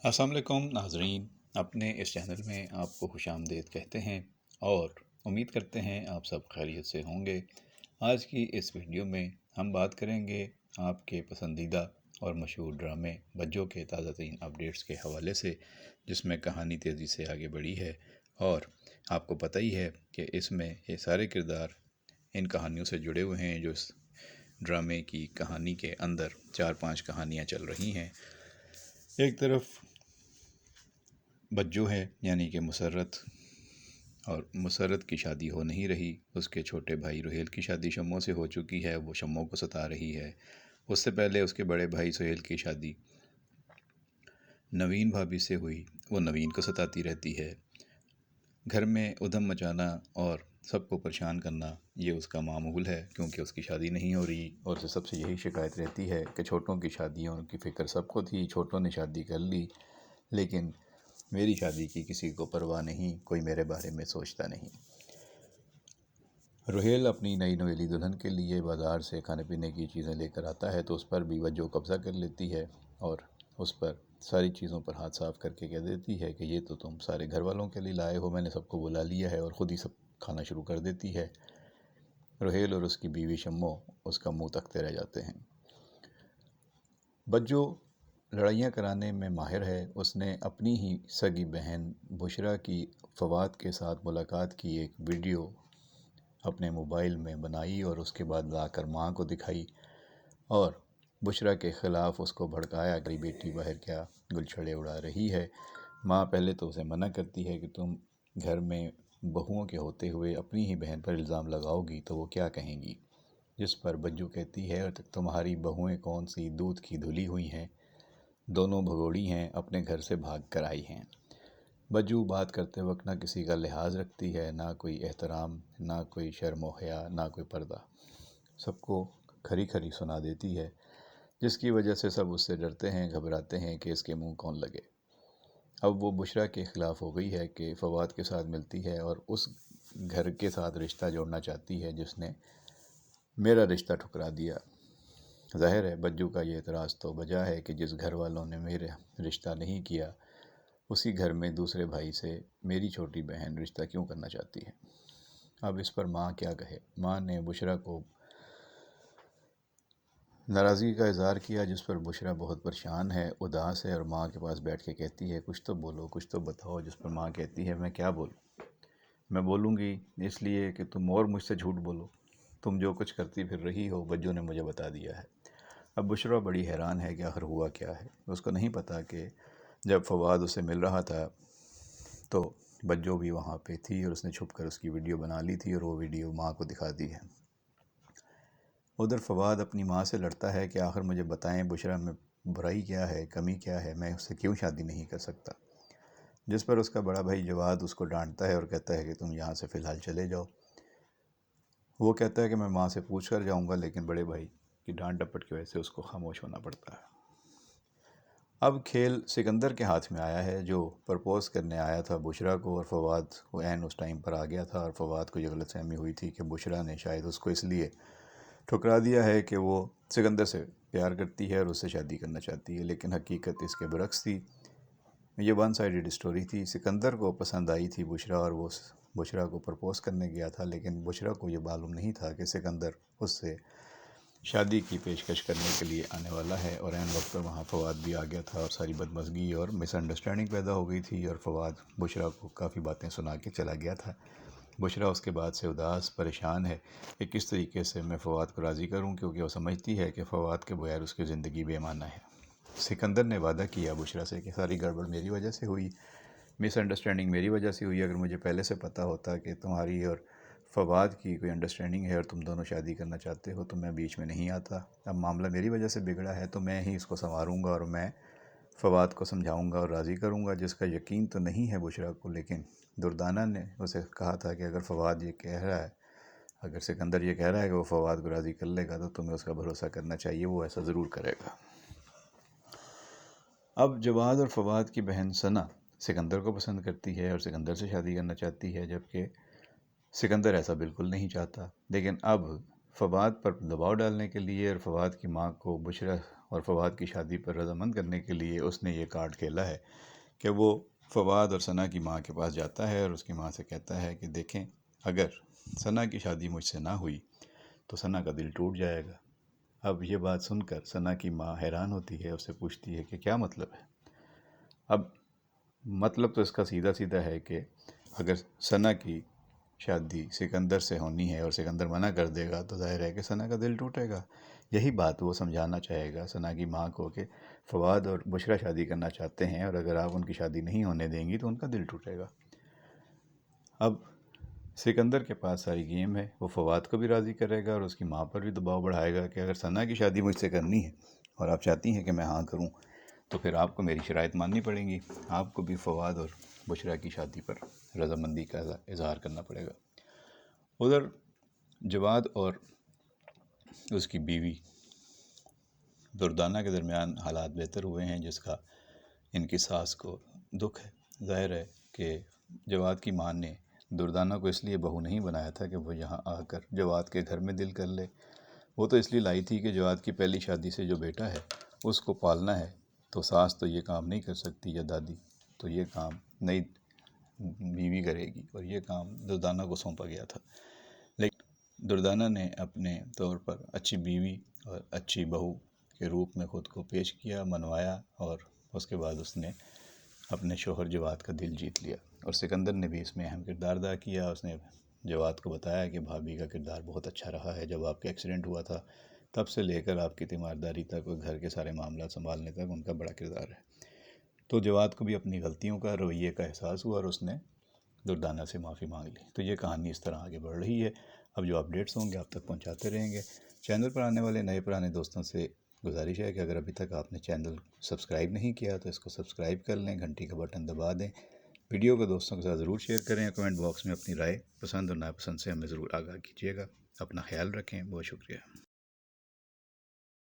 السلام علیکم ناظرین، اپنے اس چینل میں آپ کو خوش آمدید کہتے ہیں اور امید کرتے ہیں آپ سب خیریت سے ہوں گے۔ آج کی اس ویڈیو میں ہم بات کریں گے آپ کے پسندیدہ اور مشہور ڈرامے بجو کے تازہ ترین اپڈیٹس کے حوالے سے، جس میں کہانی تیزی سے آگے بڑھی ہے اور آپ کو پتہ ہی ہے کہ اس میں یہ سارے کردار ان کہانیوں سے جڑے ہوئے ہیں جو اس ڈرامے کی کہانی کے اندر 4-5 کہانیاں چل رہی ہیں۔ ایک طرف بجو ہے، یعنی کہ مسرت، اور مسرت کی شادی ہو نہیں رہی۔ اس کے چھوٹے بھائی روہیل کی شادی شموں سے ہو چکی ہے، وہ شموں کو ستا رہی ہے۔ اس سے پہلے اس کے بڑے بھائی سہیل کی شادی نوین بھابھی سے ہوئی، وہ نوین کو ستاتی رہتی ہے۔ گھر میں ادھم مچانا اور سب کو پریشان کرنا یہ اس کا معمول ہے، کیونکہ اس کی شادی نہیں ہو رہی اور اسے سب سے یہی شکایت رہتی ہے کہ چھوٹوں کی شادیوں کی فکر سب کو تھی، چھوٹوں نے شادی کر لی لیکن میری شادی کی کسی کو پرواہ نہیں، کوئی میرے بارے میں سوچتا نہیں۔ روہیل اپنی نئی نویلی دلہن کے لیے بازار سے کھانے پینے کی چیزیں لے کر آتا ہے تو اس پر بھی وجہ قبضہ کر لیتی ہے اور اس پر ساری چیزوں پر ہاتھ صاف کر کے کہہ دیتی ہے کہ یہ تو تم سارے گھر والوں کے لیے لائے ہو، میں نے سب کو بلا لیا ہے، اور خود ہی سب کھانا شروع کر دیتی ہے۔ روہیل اور اس کی بیوی شمو اس کا منہ تکتے رہ جاتے ہیں۔ بجو لڑائیاں کرانے میں ماہر ہے۔ اس نے اپنی ہی سگی بہن بشرا کی فواد کے ساتھ ملاقات کی ایک ویڈیو اپنے موبائل میں بنائی اور اس کے بعد لا کر ماں کو دکھائی اور بشرا کے خلاف اس کو بھڑکایا کہ بیٹی باہر کیا گلچھڑے اڑا رہی ہے۔ ماں پہلے تو اسے منع کرتی ہے کہ تم گھر میں بہوؤں کے ہوتے ہوئے اپنی ہی بہن پر الزام لگاؤ گی تو وہ کیا کہیں گی، جس پر بجو کہتی ہے تمہاری بہوئیں کون سی دودھ کی دھلی ہوئی ہیں، دونوں بھگوڑی ہیں، اپنے گھر سے بھاگ کر آئی ہیں۔ بجو بات کرتے وقت نہ کسی کا لحاظ رکھتی ہے، نہ کوئی احترام، نہ کوئی شرم و حیا، نہ کوئی پردہ، سب کو کھری کھری سنا دیتی ہے، جس کی وجہ سے سب اس سے ڈرتے ہیں، گھبراتے ہیں کہ اس کے منہ کون لگے۔ اب وہ بشرا کے خلاف ہو گئی ہے کہ فواد کے ساتھ ملتی ہے اور اس گھر کے ساتھ رشتہ جوڑنا چاہتی ہے جس نے میرا رشتہ ٹھکرا دیا۔ ظاہر ہے بجو کا یہ اعتراض تو بجا ہے کہ جس گھر والوں نے میرے رشتہ نہیں کیا، اسی گھر میں دوسرے بھائی سے میری چھوٹی بہن رشتہ کیوں کرنا چاہتی ہے۔ اب اس پر ماں کیا کہے۔ ماں نے بشرا کو ناراضگی کا اظہار کیا، جس پر بشرا بہت پریشان ہے، اداس ہے، اور ماں کے پاس بیٹھ کے کہتی ہے کچھ تو بولو، کچھ تو بتاؤ، جس پر ماں کہتی ہے میں کیا بولوں، میں بولوں گی اس لیے کہ تم اور مجھ سے جھوٹ بولو، تم جو کچھ کرتی پھر رہی ہو بجو نے مجھے بتا دیا ہے۔ اب بشرا بڑی حیران ہے کہ آخر ہوا کیا ہے۔ اس کو نہیں پتا کہ جب فواد اسے مل رہا تھا تو بجو بھی وہاں پہ تھی اور اس نے چھپ کر اس کی ویڈیو بنا لی تھی اور وہ ویڈیو ماں کو دکھا دی ہے۔ ادھر فواد اپنی ماں سے لڑتا ہے کہ آخر مجھے بتائیں بشرا میں برائی کیا ہے، کمی کیا ہے، میں اس سے کیوں شادی نہیں کر سکتا، جس پر اس کا بڑا بھائی جواد اس کو ڈانٹتا ہے اور کہتا ہے کہ تم یہاں سے فی الحال چلے جاؤ۔ وہ کہتا ہے کہ میں ماں سے پوچھ کر جاؤں گا، لیکن بڑے بھائی کی ڈانٹ ڈپٹ کی وجہ سے اس کو خاموش ہونا پڑتا ہے۔ اب کھیل سکندر کے ہاتھ میں آیا ہے، جو پرپوز کرنے آیا تھا بشرا کو، اور فواد کو عین اس ٹائم پر آ گیا تھا، اور فواد کو یہ غلط فہمی ہوئی تھی کہ بشرا نے شاید اس کو اس لیے ٹھکرا دیا ہے کہ وہ سکندر سے پیار کرتی ہے اور اس سے شادی کرنا چاہتی ہے، لیکن حقیقت اس کے برعکس تھی۔ یہ ون سائیڈڈ اسٹوری تھی۔ سکندر کو پسند آئی تھی بشرا اور وہ بشرا کو پرپوز کرنے گیا تھا، لیکن بشرا کو یہ معلوم نہیں تھا کہ سکندر اس سے شادی کی پیشکش کرنے کے لیے آنے والا ہے، اور عین وقت پر وہاں فواد بھی آ گیا تھا اور ساری بدمزگی اور مس انڈرسٹینڈنگ پیدا ہو گئی تھی، اور فواد بشرا کو کافی باتیں سنا کے چلا گیا تھا۔ بشرا اس کے بعد سے اداس پریشان ہے کہ کس طریقے سے میں فواد کو راضی کروں، کیونکہ وہ سمجھتی ہے کہ فواد کے بغیر اس کی زندگی بے معنی ہے۔ سکندر نے وعدہ کیا بشرا سے کہ ساری گڑبڑ میری وجہ سے ہوئی، مس انڈرسٹینڈنگ میری وجہ سے ہوئی، اگر مجھے پہلے سے پتہ ہوتا کہ تمہاری اور فواد کی کوئی انڈرسٹینڈنگ ہے اور تم دونوں شادی کرنا چاہتے ہو تو میں بیچ میں نہیں آتا۔ اب معاملہ میری وجہ سے بگڑا ہے تو میں ہی اس کو سنواروں گا اور میں فواد کو سمجھاؤں گا اور راضی کروں گا، جس کا یقین تو نہیں ہے بشرا کو، لیکن دردانہ نے اسے کہا تھا کہ اگر فواد یہ کہہ رہا ہے، اگر سکندر یہ کہہ رہا ہے کہ وہ فواد کو راضی کر لے گا تو تمہیں اس کا بھروسہ کرنا چاہیے، وہ ایسا ضرور کرے گا۔ اب جواد اور فواد کی بہن ثنا سکندر کو پسند کرتی ہے اور سکندر سے شادی کرنا چاہتی ہے، جبکہ سکندر ایسا بالکل نہیں چاہتا، لیکن اب فواد پر دباؤ ڈالنے کے لیے اور فواد کی ماں کو بشرا اور فواد کی شادی پر رضامند کرنے کے لیے اس نے یہ کارڈ کھیلا ہے کہ وہ فواد اور ثنا کی ماں کے پاس جاتا ہے اور اس کی ماں سے کہتا ہے کہ دیکھیں اگر ثنا کی شادی مجھ سے نہ ہوئی تو ثنا کا دل ٹوٹ جائے گا۔ اب یہ بات سن کر ثنا کی ماں حیران ہوتی ہے، اس سے پوچھتی ہے کہ کیا مطلب ہے؟ اب مطلب تو اس کا سیدھا سیدھا ہے کہ اگر ثنا کی شادی سکندر سے ہونی ہے اور سکندر منع کر دے گا تو ظاہر ہے کہ ثنا کا دل ٹوٹے گا۔ یہی بات وہ سمجھانا چاہے گا ثنا کی ماں کو کہ فواد اور بشریٰ شادی کرنا چاہتے ہیں اور اگر آپ ان کی شادی نہیں ہونے دیں گی تو ان کا دل ٹوٹے گا۔ اب سکندر کے پاس ساری گیم ہے، وہ فواد کو بھی راضی کرے گا اور اس کی ماں پر بھی دباؤ بڑھائے گا کہ اگر ثنا کی شادی مجھ سے کرنی ہے اور آپ چاہتی ہیں کہ میں ہاں کروں تو پھر آپ کو میری شرائط ماننی پڑیں گی، آپ کو بھی فواد اور بشریٰ کی شادی پر رضامندی کا اظہار کرنا پڑے گا۔ ادھر جواد اور اس کی بیوی دردانہ کے درمیان حالات بہتر ہوئے ہیں، جس کا ان کی ساس کو دکھ ہے۔ ظاہر ہے کہ جواد کی ماں نے دردانہ کو اس لیے بہو نہیں بنایا تھا کہ وہ یہاں آ کر جواد کے گھر میں دل کر لے، وہ تو اس لیے لائی تھی کہ جواد کی پہلی شادی سے جو بیٹا ہے اس کو پالنا ہے، تو ساس تو یہ کام نہیں کر سکتی یا دادی، تو یہ کام نئی بیوی کرے گی اور یہ کام دردانہ کو سونپا گیا تھا۔ لیکن دردانہ نے اپنے طور پر اچھی بیوی اور اچھی بہو کے روپ میں خود کو پیش کیا، منوایا، اور اس کے بعد اس نے اپنے شوہر جواد کا دل جیت لیا۔ اور سکندر نے بھی اس میں اہم کردار ادا کیا، اس نے جواد کو بتایا کہ بھابھی کا کردار بہت اچھا رہا ہے، جب آپ کا ایکسیڈنٹ ہوا تھا تب سے لے کر آپ کی تیمارداری تک اور گھر کے سارے معاملات سنبھالنے تک ان کا بڑا کردار ہے۔ تو جواد کو بھی اپنی غلطیوں کا، رویے کا احساس ہوا اور اس نے دردانہ سے معافی مانگ لی۔ تو یہ کہانی اس طرح آگے بڑھ رہی ہے۔ اب جو اپڈیٹس ہوں گے آپ تک پہنچاتے رہیں گے۔ چینل پر آنے والے نئے پرانے دوستوں سے گزارش ہے کہ اگر ابھی تک آپ نے چینل سبسکرائب نہیں کیا تو اس کو سبسکرائب کر لیں، گھنٹی کا بٹن دبا دیں، ویڈیو کو دوستوں کے ساتھ ضرور شیئر کریں، کمنٹ باکس میں اپنی رائے، پسند اور ناپسند سے ہمیں ضرور آگاہ کیجیے گا۔ اپنا خیال رکھیں، بہت شکریہ۔